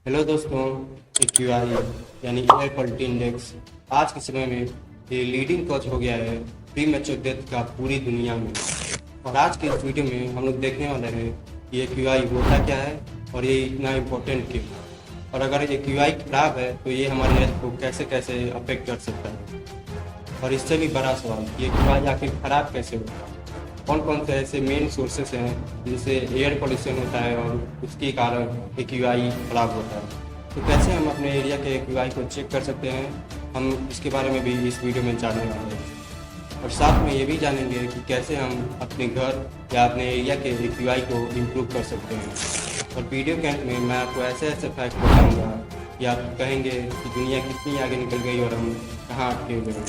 Hello दोस्तों। AQI यानी air quality index आज के समय में ये लीडिंग कॉज हो गया है प्री मैच्योर डेथ का पूरी दुनिया में। और आज के इस वीडियो में हम लोग देखने वाले हैं कि AQI होता क्या है और ये इतना इम्पोर्टेंट क्यों है, और अगर AQI खराब है तो ये हमारे हेल्थ को कैसे कैसे अफेक्ट कर सकता है। और इससे भी बड़ा सवाल कि AQI आखिर खराब कैसे होता है, कौन कौन से ऐसे मेन सोर्सेस हैं जिनसे एयर पोल्यूशन होता है और उसके कारण AQI खराब होता है। तो कैसे हम अपने एरिया के AQI को चेक कर सकते हैं, हम इसके बारे में भी इस वीडियो में जानने वाले हैं। और साथ में ये भी जानेंगे कि कैसे हम अपने घर या अपने एरिया के AQI को इम्प्रूव कर सकते हैं। और वीडियो के अंत में मैं आपको ऐसे ऐसे फैक्ट बताऊँगा कि आप कहेंगे कि दुनिया कितनी आगे निकल गई और हम कहाँ अटके हुए हैं।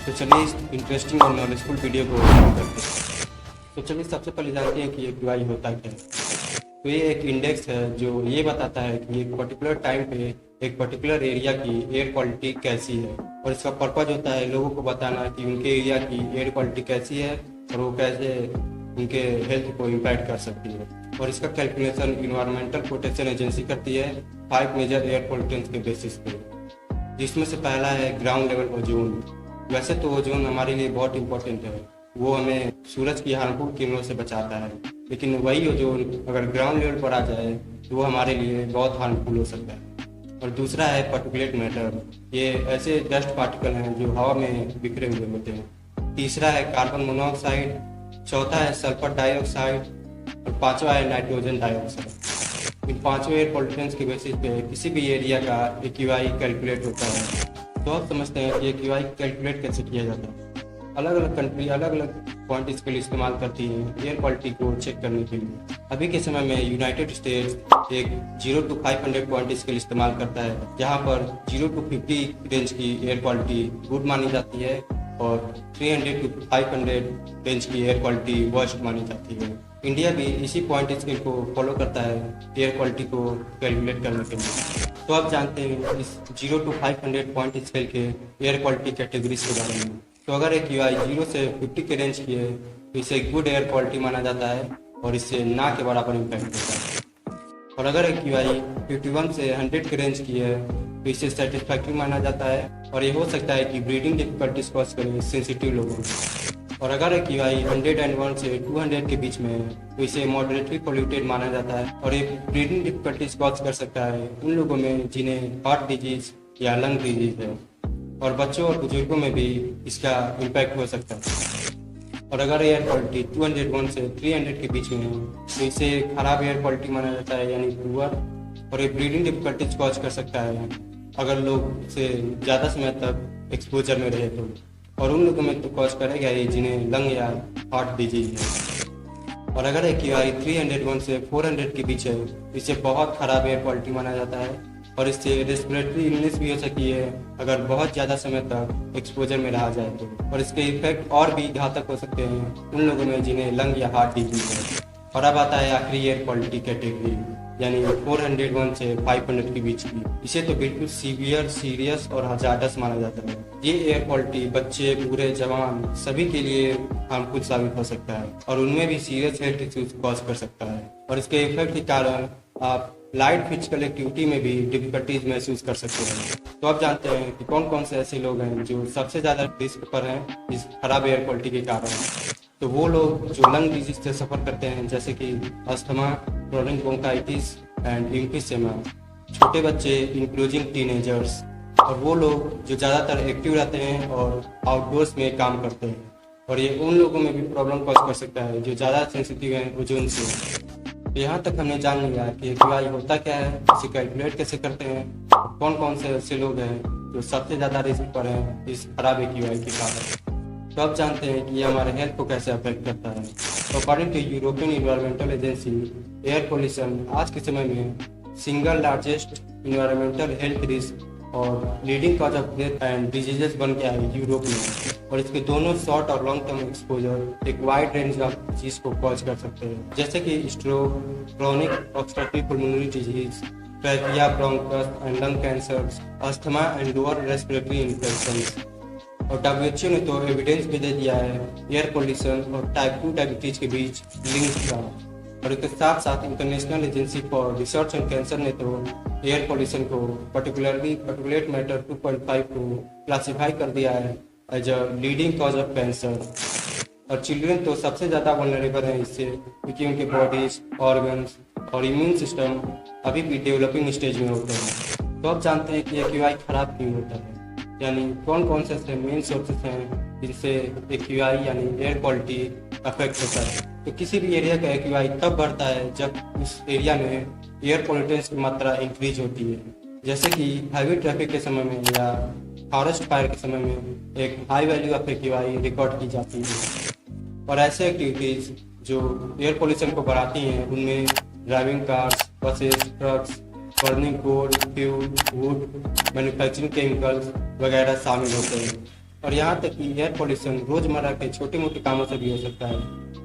तो चलिए इस इंटरेस्टिंग और नॉलेजफुल वीडियो को शुरू करते हैं। तो चलिए सबसे पहले जानते हैं कि AQI होता क्या है। तो ये एक इंडेक्स है जो ये बताता है कि एक पर्टिकुलर टाइम पे एक पर्टिकुलर एरिया की एयर क्वालिटी कैसी है, और इसका पर्पज होता है लोगों को बताना कि उनके एरिया की एयर क्वालिटी कैसी है और वो कैसे उनके हेल्थ को इम्पैक्ट कर सकती है। और इसका कैलकुलेशन इन्वायरमेंटल प्रोटेक्शन एजेंसी करती है 5 मेजर एयर पोल्यूटेंट्स के बेसिस पे, जिसमें से पहला है ग्राउंड लेवल ओजोन। वैसे तो ओजोन हमारे लिए बहुत इंपॉर्टेंट है, वो हमें सूरज की हार्मफुल किरणों से बचाता है, लेकिन वही ओजोन अगर ग्राउंड लेवल पर आ जाए तो वो हमारे लिए बहुत हार्मफुल हो सकता है। और दूसरा है पार्टिकुलेट मैटर। ये ऐसे डस्ट पार्टिकल हैं जो हवा में बिखरे हुए होते हैं। तीसरा है कार्बन मोनोऑक्साइड। चौथा है सल्फर डाइऑक्साइड। और पांचवा है नाइट्रोजन डाइऑक्साइड। इन पांचों एयर पॉल्यूटेंट्स के बेसिस पे किसी भी एरिया का AQI कैलकुलेट होता है। तो आप समझते हैं कि AQI कैलकुलेट कैसे किया जाता है। अलग अलग कंट्री अलग अलग पॉइंट इसके लिए इस्तेमाल करती है एयर क्वालिटी को चेक करने के लिए। अभी के समय में यूनाइटेड स्टेट्स एक 0 to 500 पॉइंट इसके लिए इस्तेमाल करता है, जहां पर 0 to 50 रेंज की एयर क्वालिटी गुड मानी जाती है और 300 to 500 रेंज की एयर क्वालिटी वर्स्ट मानी जाती है। इंडिया भी इसी पॉइंट स्केल को फॉलो करता है एयर क्वालिटी को कैलकुलेट करने के लिए। तो आप जानते हैं इस 0 to 500 पॉइंट स्केल के एयर क्वालिटी कैटेगरीज के बारे में। तो अगर AQI 0 से 50 के रेंज की है तो इसे गुड एयर क्वालिटी माना जाता है और इससे ना के बराबर इम्पैक्ट होता है। और अगर AQI 51 से 100 के रेंज की है तो इसे सेटिस्फैक्ट्री माना जाता है, और ये हो सकता है कि ब्रीदिंग डिफिकल्टीज कॉज करे सेंसिटिव लोगों को। और अगर AQI 101 से 200 के बीच में है तो इसे मॉडरेटली पोल्यूटेड माना जाता है, और ये ब्रीदिंग डिफिकल्टीज कॉज कर सकता है उन लोगों में जिन्हें हार्ट डिजीज या लंग डिजीज है, और बच्चों और बुजुर्गों में भी इसका इम्पैक्ट हो सकता है। और अगर एयर क्वालिटी 201 से 300 के बीच में है तो इसे खराब एयर क्वालिटी माना जाता है यानी पुअर, और ये ब्रीदिंग डिफिकल्टीज कॉज कर सकता है अगर लोग से ज़्यादा समय तक एक्सपोजर में रहे तो। और उन लोगों में तो कॉज करेगा ही जिन्हें लंग या हार्ट डिजीज है। और अगर AQI 301 से 400 के बीच है तो इसे बहुत ख़राब एयर क्वालिटी माना जाता है, और इससे रेस्पिरेटरी इलनेस भी हो सकती है अगर बहुत ज़्यादा समय तक एक्सपोजर में रहा जाए तो। और इसके इफेक्ट और भी घातक हो सकते हैं उन लोगों में जिन्हें लंग या हार्ट डिजीज है। और अब आता है आखिरी एयर क्वालिटी कैटेगरी यानी 401 से 500 के बीच की। इसे तो बिल्कुल सीवियर, सीरियस और हजार्डस माना जाता है। ये एयर क्वालिटी बच्चे, बूढ़े, जवान सभी के लिए हार्मफुल साबित हो सकता है, और उनमें भी सीरियस हेल्थ इश्यूज कॉज कर सकता है। और इसके इफेक्ट के कारण आप लाइट फिजिकल एक्टिविटी में भी डिफिकल्टीज महसूस कर सकते हैं। तो आप जानते हैं कि कौन कौन से ऐसे लोग हैं जो सबसे ज़्यादा रिस्क पर हैं इस खराब एयर क्वालिटी के कारण। तो वो लोग जो लंग डिजीज से सफ़र करते हैं जैसे कि अस्थमा, क्रोनिक ब्रोंकाइटिस एंड एम्फीसेमा, छोटे बच्चे इंक्लूडिंग टीनेजर्स, और वो लोग जो ज़्यादातर एक्टिव रहते हैं और आउटडोर्स में काम करते हैं। और ये उन लोगों में भी प्रॉब्लम कॉज कर सकता है जो ज़्यादा सेंसिटिव हैं ओजोन से। तो यहाँ तक हमने जान लिया कि AQI होता क्या है, इसे कैलकुलेट कैसे करते हैं, कौन कौन से ऐसे लोग हैं जो सबसे ज़्यादा रिस्क पर हैं इस खराब AQI के कारण। तो अब जानते हैं कि ये हमारे हेल्थ को कैसे अफेक्ट करता है। तो according to European environmental agency, air pollution आज के समय में single largest environmental health risk और leading cause of death and diseases बन गया है यूरोप में। और इसके दोनों शॉर्ट और लॉन्ग टर्म एक्सपोजर एक वाइड रेंज ऑफ डिजीज को कॉज कर सकते हैं, जैसे कि stroke, chronic obstructive pulmonary disease, trachea, bronchus and lung cancer, asthma and lower respiratory infections. और WHO ने तो एविडेंस भी दे दिया है एयर पोल्यूशन और टाइप 2 डायबिटीज के बीच लिंक का। और इसके साथ साथ international agency for research and cancer ने तो एयर पोल्यूशन को पर्टिकुलरली पर्टिकुलेट मैटर 2.5 को क्लासीफाई कर दिया है as a leading cause of cancer. और चिल्ड्रन तो सबसे ज़्यादा वल्नरेबल हैं इससे, क्योंकि उनके बॉडीज, ऑर्गन्स और इम्यून सिस्टम अभी भी डेवलपिंग स्टेज में होते हैं। तो अब जानते हैं कि एक्यूआई खराब क्यों होता है, यानी कौन कौन से ऐसे मेन सोर्सेस हैं जिनसे एक्यूआई यानी एयर क्वालिटी अफेक्ट होता है। तो किसी भी एरिया का एक्यूआई तब बढ़ता है जब उस एरिया में एयर पोल्यूटेंस की मात्रा इंक्रीज होती है, जैसे कि हाईवे ट्रैफिक के समय में या फॉरेस्ट फायर के समय में एक high value of AQI record की जाती है। और ऐसे एक्टिविटीज़ जो एयर पोल्यूशन को बढ़ाती हैं उनमें driving cars, buses, trucks, burning coal, fuel, wood, manufacturing chemicals वगैरह शामिल होते हैं। और यहाँ तक कि एयर पोल्यूशन रोज़मर्रा के छोटे मोटे कामों से भी हो सकता है,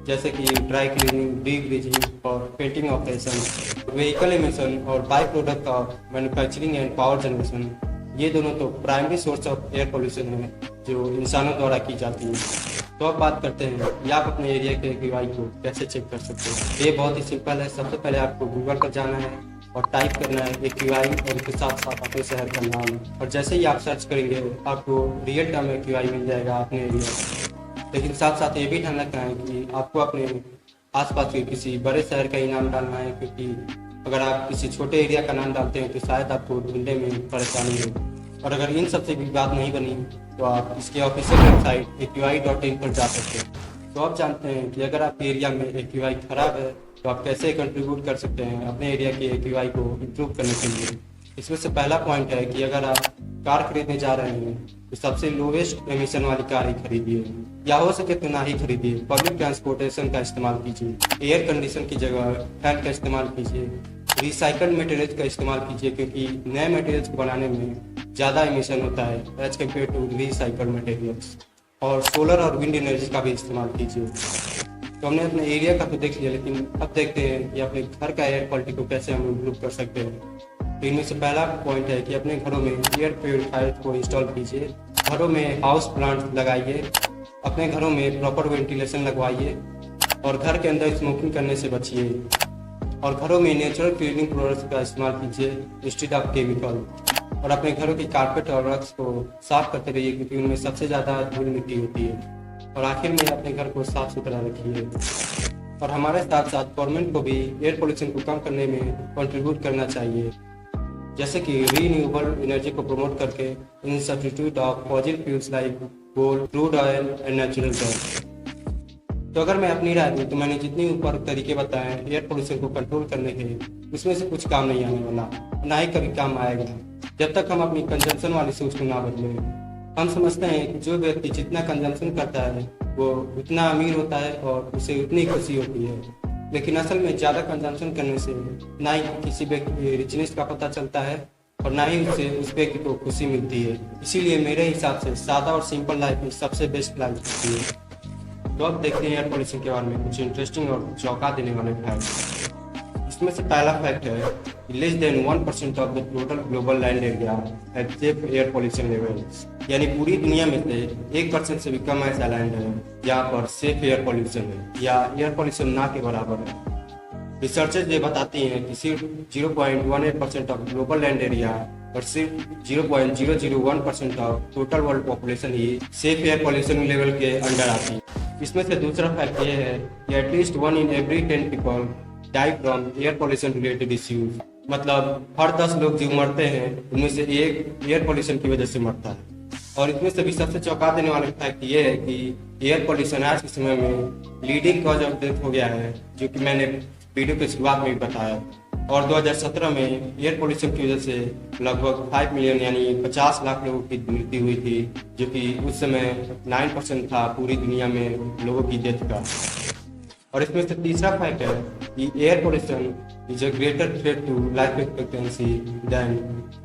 जैसे कि ड्राई क्लीनिंग, डीग्रीजिंग और पेंटिंग ऑपरेशन, व्हीकल एमिशन और by product of manufacturing and power generation. ये दोनों तो primary source of air pollution है जो इंसानों द्वारा की जाती है। तो अब बात करते हैं कि आप अपने एरिया के एक्यूआई को कैसे चेक कर सकते हैं। ये बहुत ही सिंपल है। सबसे पहले आपको गूगल पर जाना है और टाइप करना है एक्यूआई और उसके साथ साथ अपने शहर का नाम, और जैसे ही आप सर्च करेंगे आपको रियल टाइम एक्यूआई मिल जाएगा अपने एरिया। लेकिन साथ साथ ये भी ध्यान रखना है कि आपको अपने आसपास के किसी बड़े शहर का ही नाम डालना है, क्योंकि अगर आप किसी छोटे एरिया का नाम डालते हैं तो शायद आपको ढूंढने में परेशानी हो। और अगर इन सबसे भी बात नहीं बनी तो आप इसके ऑफिशियल वेबसाइट aqi.in पर जा सकते हैं। तो आप जानते हैं कि अगर आपके एरिया में एक्यूआई खराब है तो आप कैसे कंट्रीब्यूट कर सकते हैं अपने एरिया के एक्यूआई को इम्प्रूव करने के लिए। इसमें से पहला पॉइंट है कि अगर आप कार खरीदने जा रहे हैं तो सबसे लोवेस्ट एमिशन वाली कार ही खरीदिए, या हो सके तो ना ही खरीदिए। पब्लिक ट्रांसपोर्टेशन का इस्तेमाल कीजिए, एयर कंडीशन की जगह फैन का इस्तेमाल कीजिए, रिसाइकल्ड मटेरियल्स का इस्तेमाल कीजिए, क्योंकि नए मटेरियल्स को बनाने में ज़्यादा एमिशन होता है as compare to recycled materials. और सोलर और विंड एनर्जी का भी इस्तेमाल कीजिए। तो हमने अपने एरिया का तो देख लिया, लेकिन अब देखते हैं कि अपने घर का एयर क्वालिटी को कैसे हम इम्प्रूव कर सकते हैं। तो इनमें से पहला पॉइंट है कि अपने घरों में एयर प्योरीफायर को इंस्टॉल कीजिए, घरों में हाउस प्लांट लगाइए, अपने घरों में प्रॉपर वेंटिलेशन लगवाइए और घर के अंदर स्मोकिंग करने से बचिए। और घरों में नेचुरल क्लीनिंग प्रोडक्ट्स का इस्तेमाल कीजिए इंस्टेड ऑफ केमिकल। और अपने घरों की कारपेट और रक्स को साफ करते रहिए, क्योंकि उनमें सबसे ज़्यादा धूल मिट्टी होती है। और आखिर में अपने घर को साफ सुथरा रखिए। और हमारे साथ साथ गवर्नमेंट को भी एयर पोल्यूशन को कम करने में कंट्रीब्यूट करना चाहिए, जैसे कि रीन्यूएबल एनर्जी को प्रमोट करके in substitute of fossil fuels like coal, crude oil and natural gas. तो अगर मैं अपनी राय दूँ तो मैंने जितनी ऊपर तरीके बताए हैं एयर पोल्यूशन को कंट्रोल करने के, उसमें से कुछ काम नहीं आने वाला, ना ही कभी काम आएगा, जब तक हम अपनी कंजम्पशन वाली सोच को ना बदलें। हम समझते हैं कि जो व्यक्ति जितना कंजम्पशन करता है वो उतना अमीर होता है और उसे उतनी खुशी होती है, लेकिन असल में ज़्यादा कंजम्पशन करने से ना ही किसी व्यक्ति रिचनेस का पता चलता है और ना ही उससे उस व्यक्ति को खुशी मिलती है। इसीलिए मेरे हिसाब से सादा और सिंपल लाइफ में सबसे बेस्ट लाइफ होती है। तो अब देखते हैं एयर पोल्यूशन के बारे में कुछ इंटरेस्टिंग और चौंका देने वाले फैक्ट। इसमें से पहला फैक्ट है कि less than 1% of the total global land area have safe air pollution levels, यानी पूरी दुनिया में से 1% से भी कम ऐसा लैंड है जहाँ पर सेफ एयर पोल्यूशन है या एयर पोल्यूशन ना के बराबर है। रिसर्चर्स ये बताती हैं कि सिर्फ 0.18% ऑफ ग्लोबल लैंड एरिया और सिर्फ 0.001% ऑफ टोटल वर्ल्ड पॉपुलेशन ही सेफ एयर पोल्यूशन लेवल के अंडर आती है। इसमें से दूसरा फैक्ट ये है कि at least 1 in every 10 people die from air pollution related issues, मतलब हर 10 लोग जो मरते हैं उनमें से एक एयर पोल्यूशन की वजह से मरता है। और इसमें से भी सबसे चौंका देने वाला फैक्ट ये है कि एयर पोल्यूशन आज के समय में लीडिंग कॉज ऑफ डेथ हो गया है, जो कि मैंने वीडियो की शुरुआत में भी बताया। और 2017 में एयर पोल्यूशन की वजह से लगभग 5 मिलियन यानी 50 लाख लोगों की मृत्यु हुई थी, जो कि उस समय 9% था पूरी दुनिया में लोगों की डेथ का। और इसमें से तीसरा फैक्ट है कि air pollution is a greater threat to life expectancy than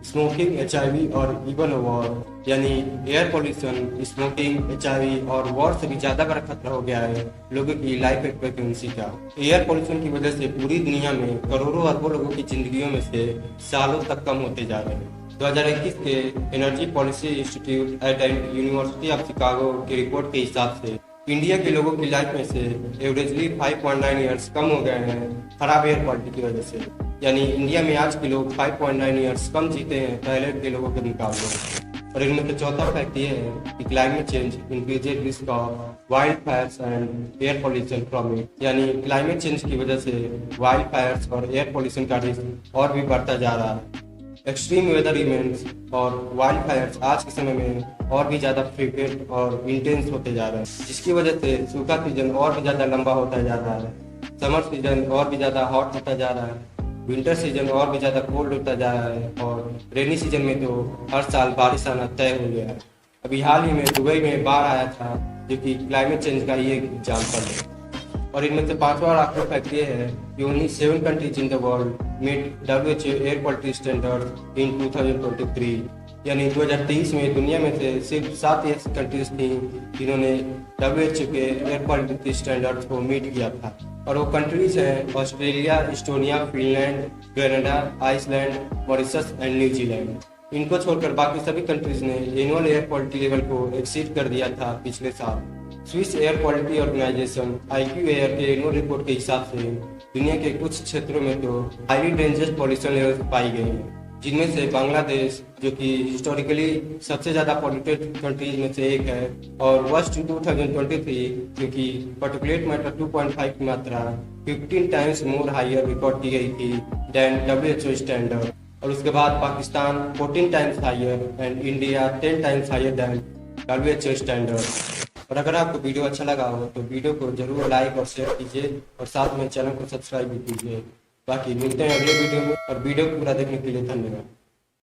smoking, HIV और इवन वॉर, यानी एयर पोल्यूशन स्मोकिंग, HIV और वॉर से भी ज्यादा बड़ा खतरा हो गया है लोगों की लाइफ एक्सपेक्टेंसी का। एयर पोल्यूशन की वजह से पूरी दुनिया में करोड़ों अरबों लोगों की जिंदगियों में से सालों तक कम होते जा रहे हैं। 2021 के energy policy institute eight university of Chicago की रिपोर्ट के हिसाब से इंडिया के लोगों की लाइफ में से एवरेजली 5.9 ईयर्स कम हो गए हैं खराब एयर क्वालिटी की वजह से। यानी इंडिया में आज के लोग 5.9 ईयर्स कम जीते हैं पहले के लोगों के मुकाबले। और इनमें से चौथा फैक्ट ये है कि climate change increases risk of wild Fyers and air pollution from it. यानी क्लाइमेट चेंज की वजह से वाइल्ड फायर्स और एयर पोल्यूशन का रिस्क और भी बढ़ता जा रहा है। एक्सट्रीम वेदर इवेंट्स और वाइल्ड फायर्स आज के समय में और भी ज़्यादा फ्रीक्वेंट और इंटेंस होते जा रहे हैं, जिसकी वजह से सूखा सीजन और भी ज़्यादा लंबा होता जा रहा है, समर सीजन और भी ज़्यादा हॉट होता जा रहा है, विंटर सीजन और भी ज़्यादा कोल्ड होता जा रहा है, और रेनी सीजन में तो हर साल बारिश आना तय हो गया है। अभी हाल ही में दुबई में बाढ़ आया था, जो कि क्लाइमेट चेंज का ही एक एग्जाम्पल है। और इनमें से पांचवा और आखिरी फैक्ट ये है कि only 7 countries in the world met WHO air quality standard in 2023। यानी 2023 में दुनिया में से सिर्फ 7 ऐसी कंट्रीज थी जिन्होंने WHO के एयर क्वालिटी स्टैंडर्ड को मीट किया था। और वो कंट्रीज हैं Australia, Estonia, Finland, Canada, Iceland, Mauritius and New Zealand. इनको छोड़कर बाकी सभी कंट्रीज ने एनुअल एयर क्वालिटी लेवल को एक्सीड कर दिया था पिछले साल। Swiss air quality organisation IQAir के एनुअल रिपोर्ट के हिसाब से दुनिया के कुछ क्षेत्रों में तो हाईली डेंजरस पॉल्यूशन लेवल्स पाई गई हैं, जिनमें से बांग्लादेश, जो कि हिस्टोरिकली सबसे ज़्यादा पॉल्यूटेड कंट्रीज में से एक है, और वर्ष 2023 जो कि पार्टिकुलेट मैटर 2.5 की मात्रा 15 टाइम्स मोर हायर रिकॉर्ड की गई थी दैन WHO स्टैंडर्ड। और उसके बाद Pakistan 14 times higher and India 10 times higher than WHO standard. और अगर आपको वीडियो अच्छा लगा हो तो वीडियो को जरूर लाइक और शेयर कीजिए, और साथ में चैनल को सब्सक्राइब भी कीजिए। बाकी मिलते हैं अगले वीडियो में, और वीडियो को पूरा देखने के लिए धन्यवाद।